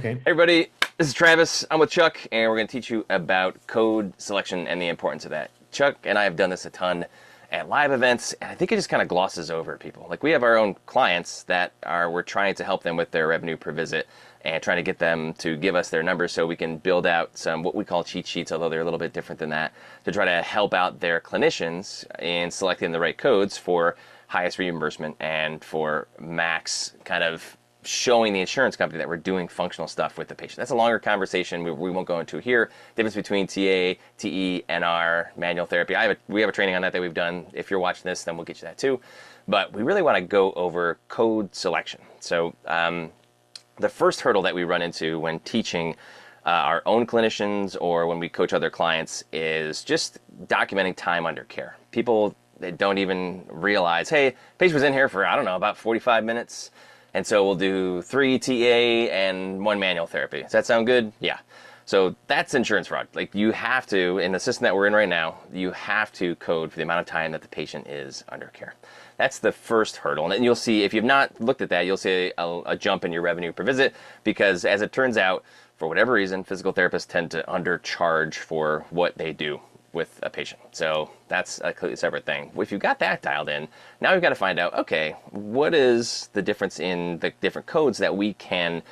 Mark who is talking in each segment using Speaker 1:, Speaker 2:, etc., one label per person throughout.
Speaker 1: Okay.
Speaker 2: Hey everybody, this is Travis. I'm with Chuck, and we're going to teach you about code selection and the importance of that. Chuck and I have done this a ton at live events, and I think it just kind of glosses over people. Like we have our own clients that we're trying to help them with their revenue per visit and trying to get them to give us their numbers so we can build out some what we call cheat sheets, although they're a little bit different than that, to try to help out their clinicians in selecting the right codes for highest reimbursement and for max kind of showing the insurance company that we're doing functional stuff with the patient. That's a longer conversation we won't go into here. Difference between TA, TE, NR, manual therapy. We have a training on that we've done. If you're watching this, then we'll get you that too. But we really want to go over code selection. So the first hurdle that we run into when teaching our own clinicians or when we coach other clients is just documenting time under care. People that don't even realize, hey, patient was in here for, I don't know, about 45 minutes. And so we'll do 3 TA and 1 manual therapy. Does that sound good? Yeah. So that's insurance fraud. Like you have to, in the system that we're in right now, you have to code for the amount of time that the patient is under care. That's the first hurdle. And then you'll see, if you've not looked at that, you'll see a jump in your revenue per visit because as it turns out, for whatever reason, physical therapists tend to undercharge for what they do with a patient. So that's a completely separate thing. If you've got that dialed in, now we've got to find out, okay, what is the difference in the different codes that we can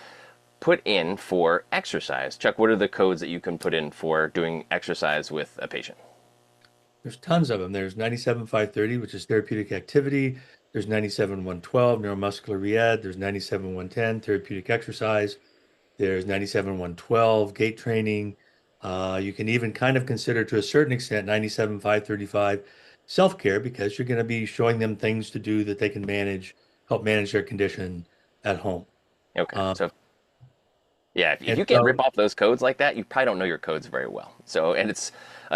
Speaker 2: put in for exercise? Chuck, what are the codes that you can put in for doing exercise with a patient?
Speaker 1: There's tons of them. There's 97,530, which is therapeutic activity. There's 97,112, neuromuscular re-ed. There's 97,110, therapeutic exercise. There's 97,112, gait training. You can even kind of consider to a certain extent 97,535 self-care because you're going to be showing them things to do that they can help manage their condition at home.
Speaker 2: Okay,
Speaker 1: Um,
Speaker 2: so yeah, if
Speaker 1: and
Speaker 2: you can't
Speaker 1: so,
Speaker 2: rip off those codes like that, you probably don't know your codes very well. So, and it's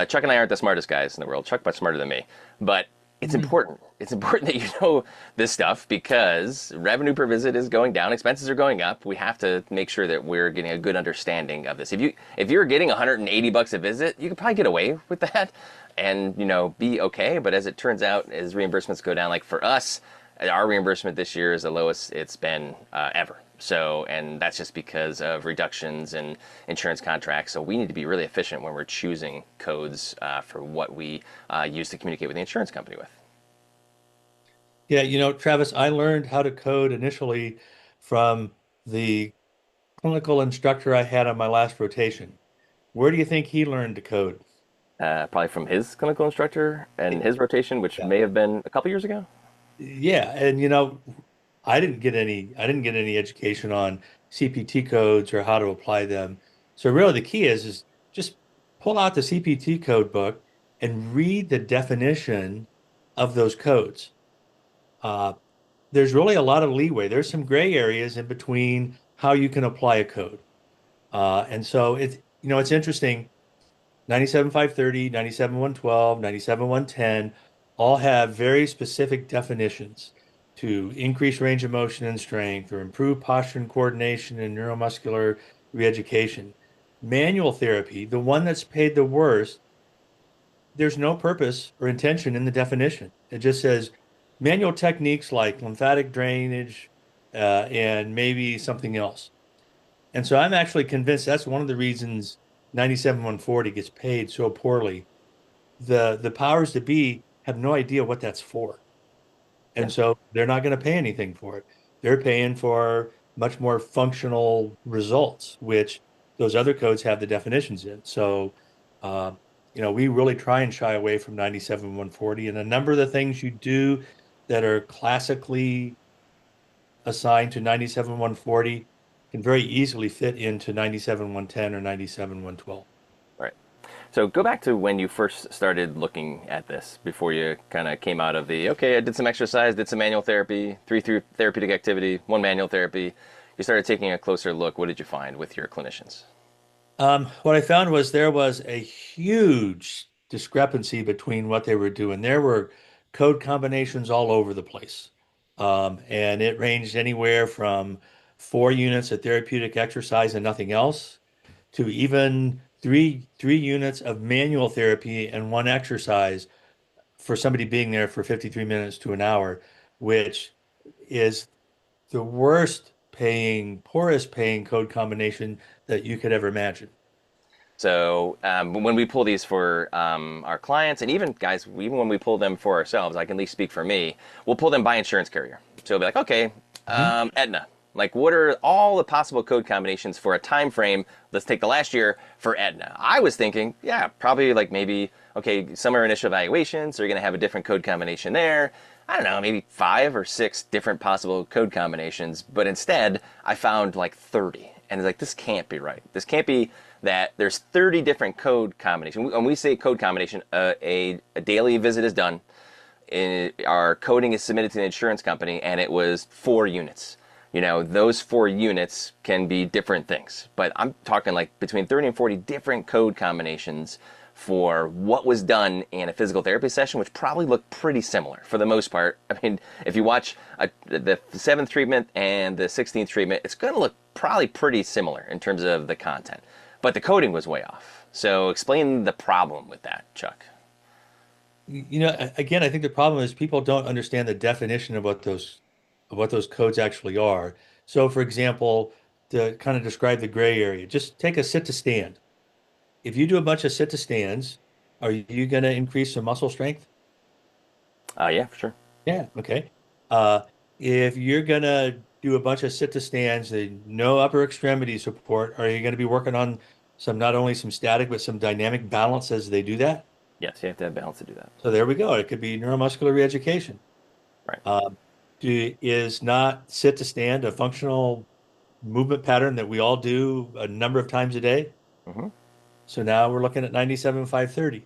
Speaker 2: Chuck and I aren't the smartest guys in the world. Chuck much smarter than me, but it's important. It's important that you know this stuff because revenue per visit is going down, expenses are going up. We have to make sure that we're getting a good understanding of this. If you're getting $180 a visit, you could probably get away with that, and be okay. But as it turns out, as reimbursements go down, like for us, our reimbursement this year is the lowest it's been ever. So, and that's just because of reductions in insurance contracts. So we need to be really efficient when we're choosing codes for what we use to communicate with the insurance company with.
Speaker 1: yeah, Travis, I learned how to code initially from the clinical instructor I had on my last rotation. Where do you think he learned to code?
Speaker 2: Probably from his clinical instructor and his rotation, which
Speaker 1: Yeah.
Speaker 2: may have been a couple years ago.
Speaker 1: Yeah, and I didn't get any education on CPT codes or how to apply them. So really the key is just pull out the CPT code book and read the definition of those codes. Uh, there's really a lot of leeway. There's some gray areas in between how you can apply a code. And so it's interesting. 97,530, 97,112, 97,110 all have very specific definitions to increase range of motion and strength or improve posture and coordination and neuromuscular reeducation. Manual therapy, the one that's paid the worst, there's no purpose or intention in the definition. It just says manual techniques like lymphatic drainage and maybe something else. And so I'm actually convinced that's one of the reasons 97,140 gets paid so poorly. The powers that be have no idea what that's for.
Speaker 2: Yeah.
Speaker 1: And so they're not going to pay anything for it. They're paying for much more functional results, which those other codes have the definitions in. So, uh, we really try and shy away from 97,140. And a number of the things you do that are classically assigned to 97,140 can very easily fit into 97,110 or 97,112.
Speaker 2: Right. So go back to when you first started looking at this before you kind of came out of okay, I did some exercise, did some manual therapy, 3 through therapeutic activity, 1 manual therapy. You started taking a closer look. What did you find with your clinicians?
Speaker 1: What I found was there was a huge discrepancy between what they were doing. There were code combinations all over the place. And it ranged anywhere from 4 units of therapeutic exercise and nothing else to even three units of manual therapy and 1 exercise for somebody being there for 53 minutes to an hour, which is the worst poorest paying code combination that you could ever imagine.
Speaker 2: So when we pull these for our clients, and even guys, even when we pull them for ourselves, I can at least speak for me. We'll pull them by insurance carrier. So it'll be like, okay,
Speaker 1: Mhm.
Speaker 2: Aetna. Like, what are all the possible code combinations for a time frame? Let's take the last year for Aetna. I was thinking, yeah, probably like maybe okay, summer initial evaluations. So you're going to have a different code combination there. I don't know, maybe 5 or 6 different possible code combinations. But instead, I found like 30. And it's like, this can't be right. This can't be that there's 30 different code combinations. When we say code combination, a daily visit is done. Our coding is submitted to the insurance company, and it was 4 units. Those 4 units can be different things. But I'm talking like between 30 and 40 different code combinations for what was done in a physical therapy session, which probably look pretty similar for the most part. I mean, if you watch the 7th treatment and the 16th treatment, it's going to look probably pretty similar in terms of the content. But the coding was way off. So explain the problem with that, Chuck.
Speaker 1: Again, I think the problem is people don't understand the definition of what those codes actually are. So, for example, to kind of describe the gray area, just take a sit to stand. If you do a bunch of sit to stands, are you going to increase the muscle strength?
Speaker 2: Yeah, for sure.
Speaker 1: Yeah, okay. Uh, if you're going to do a bunch of sit to stands, no upper extremity support, are you going to be working on not only some static but some dynamic balance as they do that?
Speaker 2: Yes, you have to have balance to do that.
Speaker 1: So there we go. It could be neuromuscular reeducation.
Speaker 2: Right.
Speaker 1: Um, is not sit to stand a functional movement pattern that we all do a number of times a day?
Speaker 2: Hmm.
Speaker 1: So now we're looking at 97,530.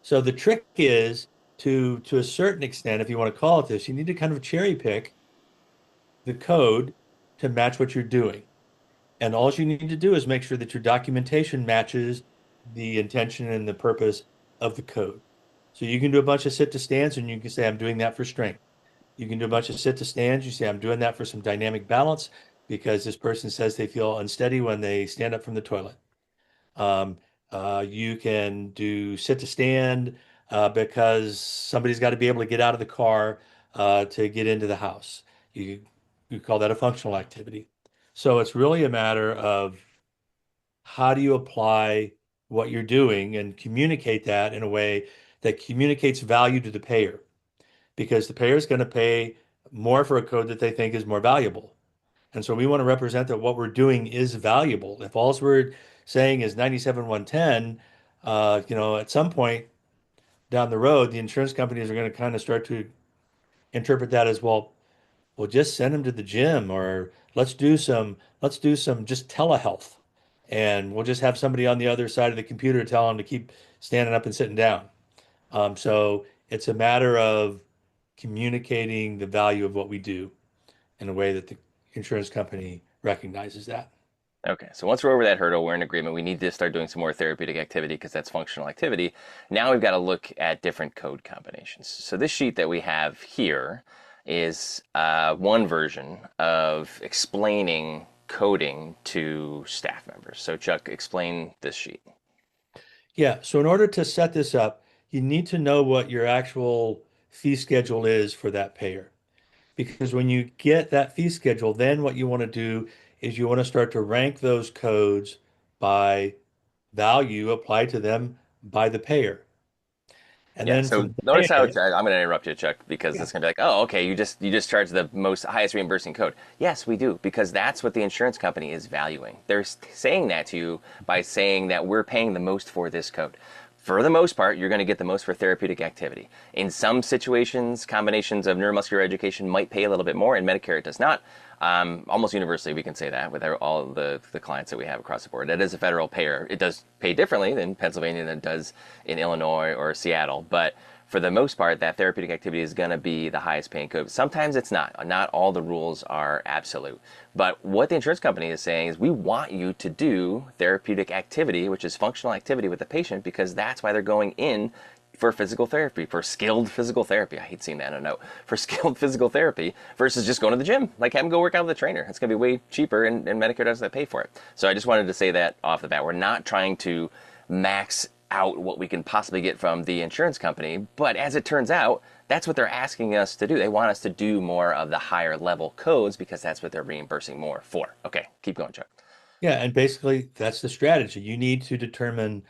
Speaker 1: So the trick is to a certain extent, if you want to call it this, you need to kind of cherry pick the code to match what you're doing. And all you need to do is make sure that your documentation matches the intention and the purpose of the code. So you can do a bunch of sit to stands and you can say, I'm doing that for strength. You can do a bunch of sit to stands. You say, I'm doing that for some dynamic balance because this person says they feel unsteady when they stand up from the toilet. Um, you can do sit to stand because somebody's got to be able to get out of the car to get into the house. You, you call that a functional activity. So it's really a matter of how do you apply what you're doing and communicate that in a way that communicates value to the payer, because the payer is going to pay more for a code that they think is more valuable. And so we want to represent that what we're doing is valuable. If all we're saying is 97,110, at some point down the road, the insurance companies are going to kind of start to interpret that as, well, just send them to the gym, or let's do some just telehealth. And we'll just have somebody on the other side of the computer tell them to keep standing up and sitting down. So it's a matter of communicating the value of what we do in a way that the insurance company recognizes that.
Speaker 2: Okay, so once we're over that hurdle, we're in agreement. We need to start doing some more therapeutic activity because that's functional activity. Now we've got to look at different code combinations. So this sheet that we have here is one version of explaining coding to staff members. So Chuck, explain this sheet.
Speaker 1: Yeah, so in order to set this up, you need to know what your actual fee schedule is for that payer. Because when you get that fee schedule, then what you want to do is you want to start to rank those codes by value applied to them by the payer. And
Speaker 2: Yeah.
Speaker 1: then
Speaker 2: So
Speaker 1: from
Speaker 2: notice how
Speaker 1: there,
Speaker 2: I'm going to interrupt you, Chuck, because
Speaker 1: yeah,
Speaker 2: it's going to be like, oh, okay, you just charge the most highest reimbursing code. Yes, we do, because that's what the insurance company is valuing. They're saying that to you by saying that we're paying the most for this code. For the most part, you're going to get the most for therapeutic activity. In some situations, combinations of neuromuscular education might pay a little bit more. In Medicare, it does not. Almost universally, we can say that with all the clients that we have across the board. That is a federal payer. It does pay differently in Pennsylvania than it does in Illinois or Seattle, but for the most part, that therapeutic activity is going to be the highest paying code. Sometimes it's not. Not all the rules are absolute. But what the insurance company is saying is we want you to do therapeutic activity, which is functional activity with the patient, because that's why they're going in for physical therapy, for skilled physical therapy. I hate seeing that in a note. For skilled physical therapy versus just going to the gym. Like, have them go work out with a trainer. It's going to be way cheaper, and Medicare doesn't pay for it. So I just wanted to say that off the bat. We're not trying to max out what we can possibly get from the insurance company. But as it turns out, that's what they're asking us to do. They want us to do more of the higher level codes because that's what they're reimbursing more for. Okay, keep going, Chuck.
Speaker 1: Yeah, and basically that's the strategy. You need to determine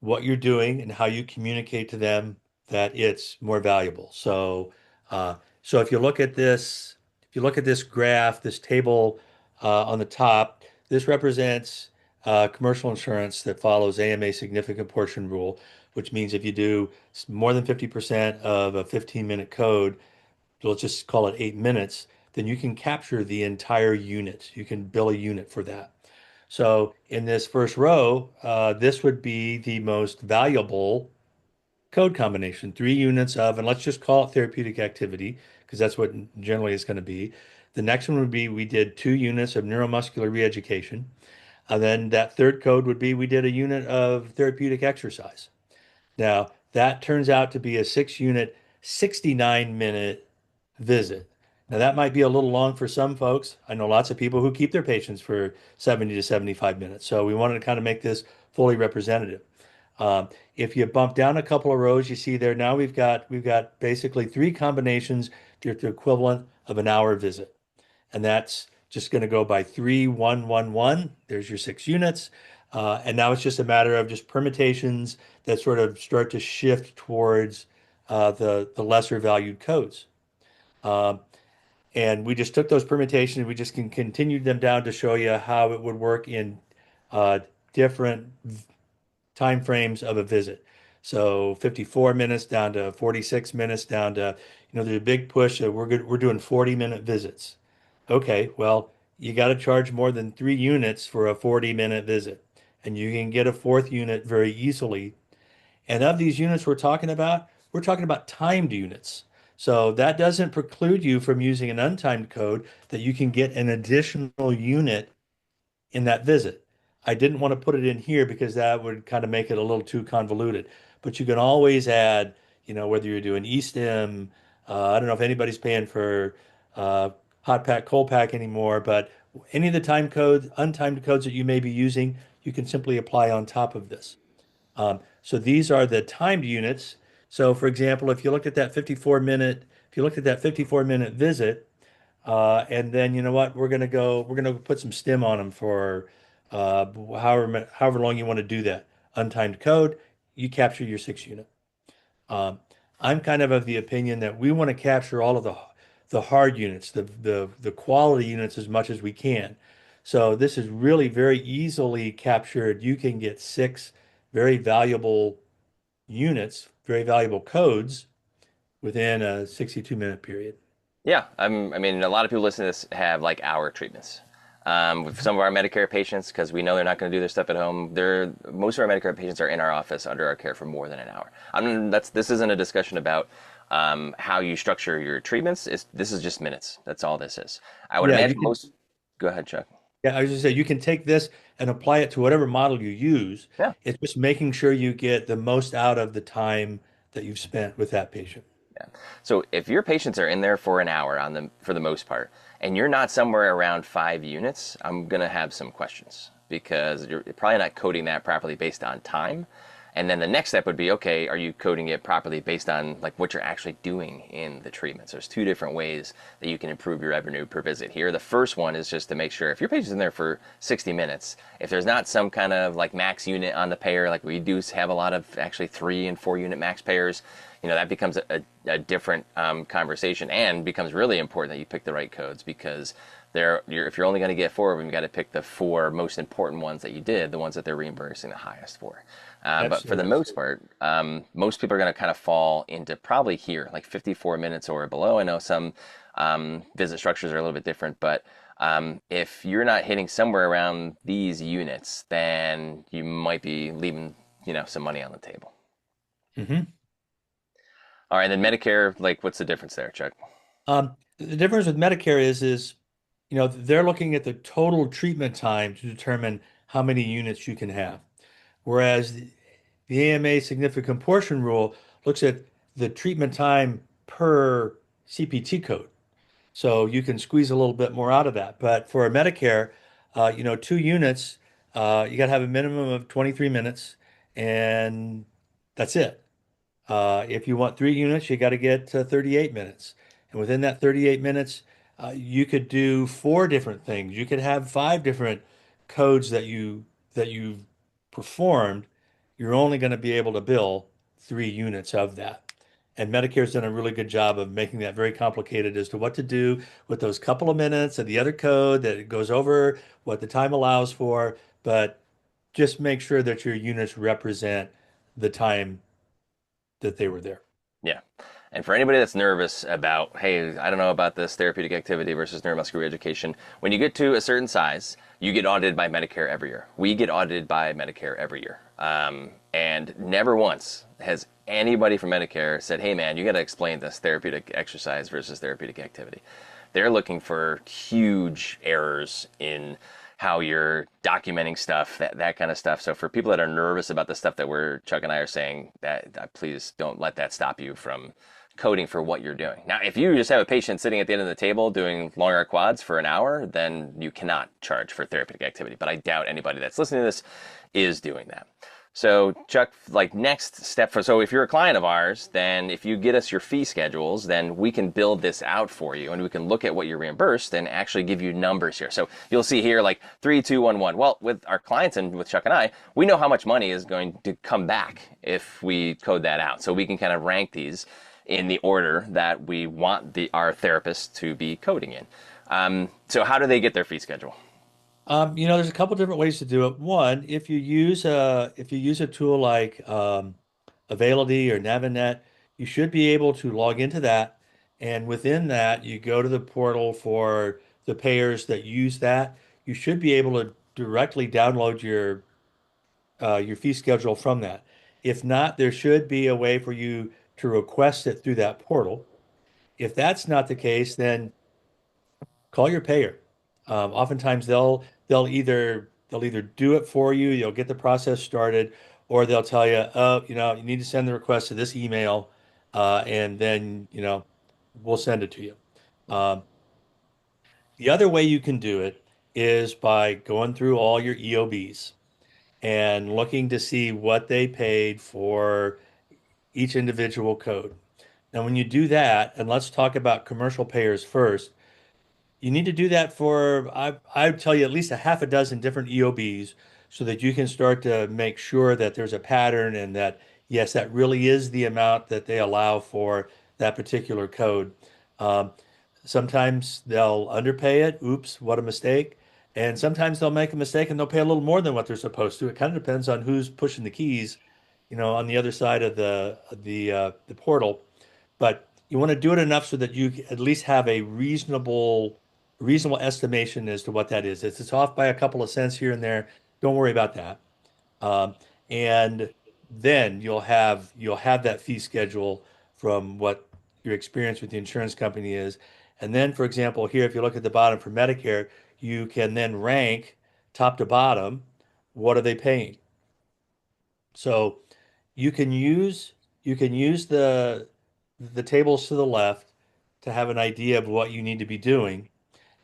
Speaker 1: what you're doing and how you communicate to them that it's more valuable. So if you look at this, if you look at this graph, this table on the top, this represents commercial insurance that follows AMA significant portion rule, which means if you do more than 50% of a 15-minute code, let's just call it 8 minutes, then you can capture the entire unit. You can bill a unit for that. So in this first row, this would be the most valuable code combination, 3 units of, and let's just call it therapeutic activity, because that's what generally it's going to be. The next one would be we did 2 units of neuromuscular reeducation. And then that third code would be we did a unit of therapeutic exercise. Now, that turns out to be a 6 unit, 69-minute visit. Now, that might be a little long for some folks. I know lots of people who keep their patients for 70 to 75 minutes. So we wanted to kind of make this fully representative. If you bump down a couple of rows, you see there now we've got basically 3 combinations to the equivalent of an hour visit. And that's just going to go by 3, 1, 1, 1. There's your 6 units. And now it's just a matter of just permutations that sort of start to shift towards the lesser valued codes. Um, and we just took those permutations, we just can continued them down to show you how it would work in different time frames of a visit. So 54 minutes down to 46 minutes down to, there's a big push that we're doing 40-minute visits. Okay, well, you got to charge more than 3 units for a 40-minute visit. And you can get a fourth unit very easily. And of these units we're talking about timed units. So that doesn't preclude you from using an untimed code that you can get an additional unit in that visit. I didn't want to put it in here because that would kind of make it a little too convoluted. But you can always add, whether you're doing e-stim, I don't know if anybody's paying for hot pack, cold pack anymore, but any of the time codes, untimed codes that you may be using, you can simply apply on top of this. So these are the timed units. So for example, if you looked at that 54-minute visit, and then you know what? We're gonna put some stim on them for however long you want to do that. Untimed code, you capture your 6 unit. Um, I'm kind of the opinion that we want to capture all of the hard units, the quality units as much as we can. So this is really very easily captured. You can get 6 very valuable units, very valuable codes within a 62-minute period.
Speaker 2: Yeah, I mean, a lot of people listening to this have like hour treatments. With some of our Medicare patients, because we know they're not going to do their stuff at home, most of our Medicare patients are in our office under our care for more than an hour. This isn't a discussion about how you structure your treatments. This is just minutes. That's all this is. I would
Speaker 1: Yeah,
Speaker 2: imagine
Speaker 1: you can.
Speaker 2: most. Go ahead, Chuck.
Speaker 1: Yeah, I was just say you can take this and apply it to whatever model you use.
Speaker 2: Yeah.
Speaker 1: It's just making sure you get the most out of the time that you've spent with that patient.
Speaker 2: Yeah. So if your patients are in there for an hour for the most part, and you're not somewhere around 5 units, I'm gonna have some questions because you're probably not coding that properly based on time. And then the next step would be, okay, are you coding it properly based on like what you're actually doing in the treatments? There's 2 different ways that you can improve your revenue per visit here. The first one is just to make sure if your patient's in there for 60 minutes, if there's not some kind of like max unit on the payer, like we do have a lot of actually 3 and 4 unit max payers, that becomes a different conversation and becomes really important that you pick the right codes because if you're only going to get 4 of them, you got to pick the 4 most important ones that you did, the ones that they're reimbursing the highest for. But for the
Speaker 1: Absolutely.
Speaker 2: most part, most people are going to kind of fall into probably here, like 54 minutes or below. I know some visit structures are a little bit different, but if you're not hitting somewhere around these units, then you might be leaving, some money on the table.
Speaker 1: hmm
Speaker 2: All right, and then Medicare, like, what's the difference there, Chuck?
Speaker 1: the difference with Medicare is, they're looking at the total treatment time to determine how many units you can have. Whereas the AMA significant portion rule looks at the treatment time per CPT code. So you can squeeze a little bit more out of that. But for a Medicare, 2 units, you got to have a minimum of 23 minutes, and that's it. If you want 3 units, you got to get to 38 minutes. And within that 38 minutes, you could do four different things. You could have five different codes that you've performed. You're only going to be able to bill 3 units of that. And Medicare's done a really good job of making that very complicated as to what to do with those couple of minutes of the other code that it goes over what the time allows for, but just make sure that your units represent the time that they were there.
Speaker 2: Yeah. And for anybody that's nervous about, hey, I don't know about this therapeutic activity versus neuromuscular education, when you get to a certain size, you get audited by Medicare every year. We get audited by Medicare every year. And never once has anybody from Medicare said, hey, man, you got to explain this therapeutic exercise versus therapeutic activity. They're looking for huge errors in how you're documenting stuff, that kind of stuff. So for people that are nervous about the stuff that Chuck and I are saying, that please don't let that stop you from coding for what you're doing. Now, if you just have a patient sitting at the end of the table doing long arc quads for an hour, then you cannot charge for therapeutic activity. But I doubt anybody that's listening to this is doing that. So Chuck, like next step so if you're a client of ours, then if you get us your fee schedules, then we can build this out for you and we can look at what you're reimbursed and actually give you numbers here. So you'll see here like 3, 2, 1, 1. Well, with our clients and with Chuck and I, we know how much money is going to come back if we code that out. So we can kind of rank these in the order that we want our therapists to be coding in. So how do they get their fee schedule?
Speaker 1: There's a couple different ways to do it. One, if you use a tool like Availity or Navinet, you should be able to log into that, and within that, you go to the portal for the payers that use that. You should be able to directly download your fee schedule from that. If not, there should be a way for you to request it through that portal. If that's not the case, then call your payer. Oftentimes they'll either do it for you, you'll get the process started, or they'll tell you, oh, you need to send the request to this email, and then we'll send it to you. Um, the other way you can do it is by going through all your EOBs and looking to see what they paid for each individual code. Now, when you do that, and let's talk about commercial payers first. You need to do that for, I would tell you, at least a half a dozen different EOBs so that you can start to make sure that there's a pattern and that, yes, that really is the amount that they allow for that particular code. Um, Sometimes they'll underpay it. Oops, what a mistake. And sometimes they'll make a mistake and they'll pay a little more than what they're supposed to. It kind of depends on who's pushing the keys, on the other side of the portal. But you want to do it enough so that you at least have a reasonable estimation as to what that is. If it's off by a couple of cents here and there, don't worry about that. And then you'll have that fee schedule from what your experience with the insurance company is. And then, for example, here, if you look at the bottom for Medicare, you can then rank top to bottom, what are they paying? So you can use the tables to the left to have an idea of what you need to be doing,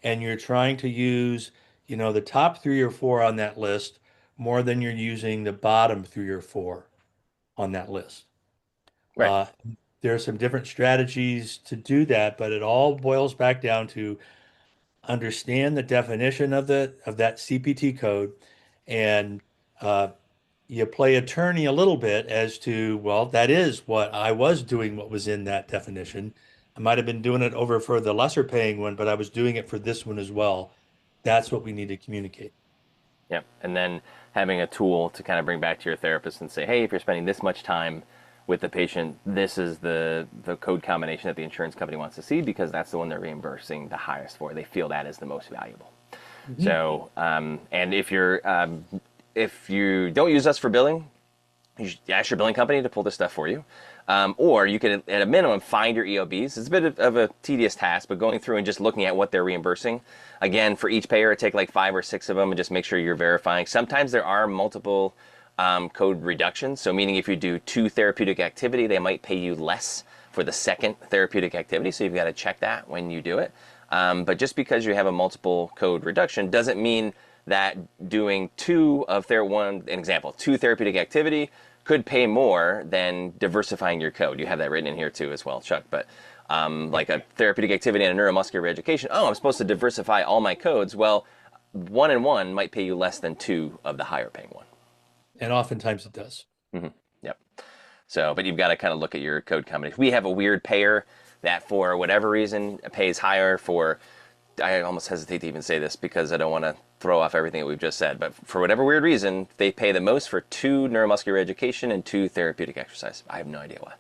Speaker 1: and you're trying to use, the top three or four on that list more than you're using the bottom three or four on that list.
Speaker 2: Right.
Speaker 1: Uh, there are some different strategies to do that, but it all boils back down to understand the definition of that CPT code, and uh, you play attorney a little bit as to, well, that is what I was doing, what was in that definition. I might have been doing it over for the lesser paying one, but I was doing it for this one as well. That's what we need to communicate.
Speaker 2: Yeah. And then having a tool to kind of bring back to your therapist and say, hey, if you're spending this much time with the patient, this is the code combination that the insurance company wants to see because that's the one they're reimbursing the highest for. They feel that is the most valuable.
Speaker 1: Mhm.
Speaker 2: So, and if you don't use us for billing, you should ask your billing company to pull this stuff for you. Or you can, at a minimum, find your EOBs. It's a bit of a tedious task, but going through and just looking at what they're reimbursing. Again, for each payer, take like 5 or 6 of them and just make sure you're verifying. Sometimes there are multiple code reductions. So meaning if you do 2 therapeutic activity, they might pay you less for the second therapeutic activity. So you've got to check that when you do it. But just because you have a multiple code reduction doesn't mean that doing 2 therapeutic activity, could pay more than diversifying your code. You have that written in here too as well, Chuck. But like a therapeutic activity and a neuromuscular education, oh, I'm supposed to diversify all my codes. Well, one and one might pay you less than two of the higher paying one.
Speaker 1: And oftentimes it does.
Speaker 2: Hmm. Yep. So, but you've got to kind of look at your code combination. We have a weird payer that, for whatever reason, pays higher for. I almost hesitate to even say this because I don't want to throw off everything that we've just said. But for whatever weird reason, they pay the most for two neuromuscular education and two therapeutic exercise. I have no idea why.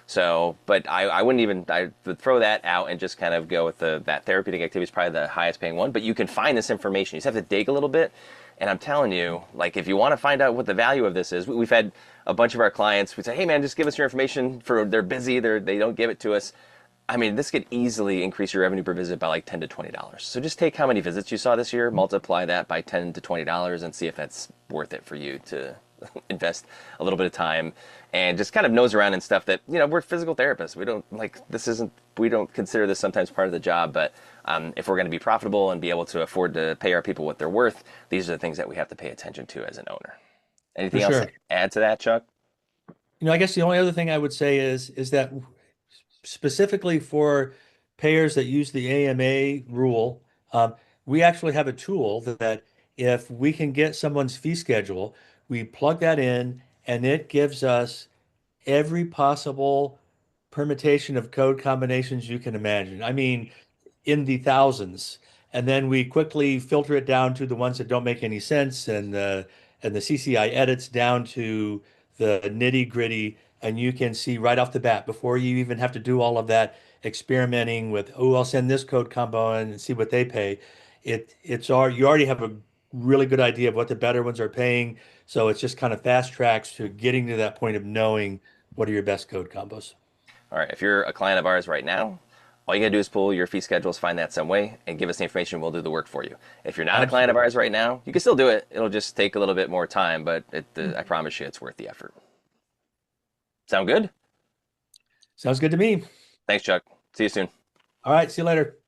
Speaker 2: So, but I wouldn't even, I would throw that out and just kind of go with that therapeutic activity is probably the highest paying one. But you can find this information. You just have to dig a little bit. And I'm telling you, like, if you want to find out what the value of this is, we've had a bunch of our clients, we say, hey man, just give us your information. They're busy, they don't give it to us. I mean, this could easily increase your revenue per visit by like $10 to $20. So just take how many visits you saw this year, multiply that by $10 to $20, and see if that's worth it for you to invest a little bit of time and just kind of nose around and stuff that, we're physical therapists. We don't we don't consider this sometimes part of the job, but if we're going to be profitable and be able to afford to pay our people what they're worth, these are the things that we have to pay attention to as an owner.
Speaker 1: For
Speaker 2: Anything else to
Speaker 1: sure.
Speaker 2: add to that, Chuck?
Speaker 1: I guess the only other thing I would say is that specifically for payers that use the AMA rule, we actually have a tool that if we can get someone's fee schedule, we plug that in and it gives us every possible permutation of code combinations you can imagine. I mean, in the thousands. And then we quickly filter it down to the ones that don't make any sense and the CCI edits down to the nitty gritty. And you can see right off the bat before you even have to do all of that experimenting with, oh, I'll send this code combo in and see what they pay. You already have a really good idea of what the better ones are paying. So it's just kind of fast tracks to getting to that point of knowing what are your best code combos.
Speaker 2: All right, if you're a client of ours right now, all you got to do is pull your fee schedules, find that some way, and give us the information. We'll do the work for you. If you're not a client of
Speaker 1: Absolutely.
Speaker 2: ours right now, you can still do it. It'll just take a little bit more time, but I promise you it's worth the effort. Sound good?
Speaker 1: Sounds good to me.
Speaker 2: Thanks, Chuck. See you soon.
Speaker 1: All right, see you later.